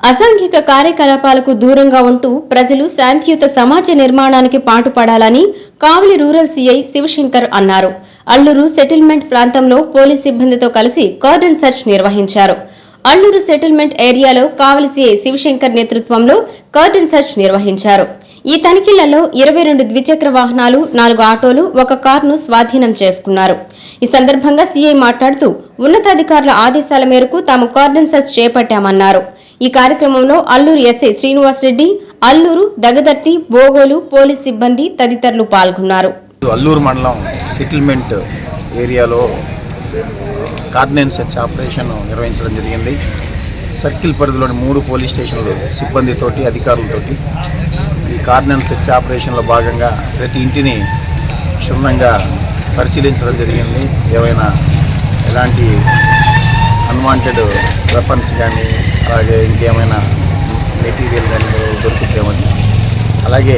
అసాంఘిక కార్యకలాపాలకు దూరంగా ఉంటూ ప్రజలు శాంతియుత సమాజ నిర్మాణానికి పాటుపడాలని కావలి రూరల్ సీఐ శివశంకర్ అన్నారు. అల్లూరు సెటిల్మెంట్ ప్రాంతంలో పోలీస్ సిబ్బందితో కలిసి కార్డన్ సెర్చ్ నిర్వహించారు. అల్లూరు సెటిల్మెంట్ ఏరియాలో కావలి సీఐ శివశంకర్ నేతృత్వంలో కార్డన్ సెర్చ్ నిర్వహించారు. ఈ తనిఖీలలో 22 ద్విచక్ర వాహనాలు, 4 ఆటోలు, 1 కారును స్వాధీనం చేసుకున్నారు. ఈ సందర్భంగా సీఐ మాట్లాడుతూ ఉన్నతాధికారుల ఆదేశాల మేరకు తాము కార్డన్ సెర్చ్ చేపట్టామన్నారు. ఈ కార్యక్రమంలో అల్లూరు ఎస్ఐ శ్రీనివాసరెడ్డి, అల్లూరు, దగదర్తి, బోగోలు పోలీస్ సిబ్బంది తదితరులు పాల్గొన్నారు. అల్లూరు మండలం సెటిల్మెంట్ ఏరియాలో కార్డన్ సెర్చ్ ఆపరేషన్ నిర్వహించడం జరిగింది. సర్కిల్ పరిధిలోని 3 పోలీస్ స్టేషన్లు సిబ్బందితోటి అధికారులతోటి ఈ కార్డన్ సెర్చ్ ఆపరేషన్లో భాగంగా ప్రతి ఇంటిని క్షుణ్ణంగా పరిశీలించడం జరిగింది. ఏవైనా ఎలాంటి అన్వాంటెడ్ వెపన్స్ కానీ అలాగే ఇంకేమైనా మెటీరియల్ కానీ దొరుకుతామని, అలాగే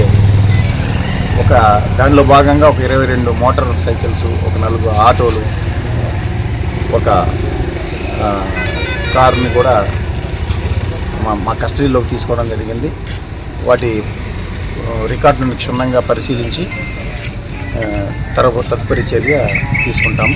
దానిలో భాగంగా ఒక 22 మోటార్ సైకిల్స్, ఒక 4 ఆటోలు, ఒక కారుని కూడా మా కస్టడీలోకి తీసుకోవడం జరిగింది. వాటి రికార్డులను క్షుణ్ణంగా పరిశీలించి తదుపరి చర్య తీసుకుంటాము.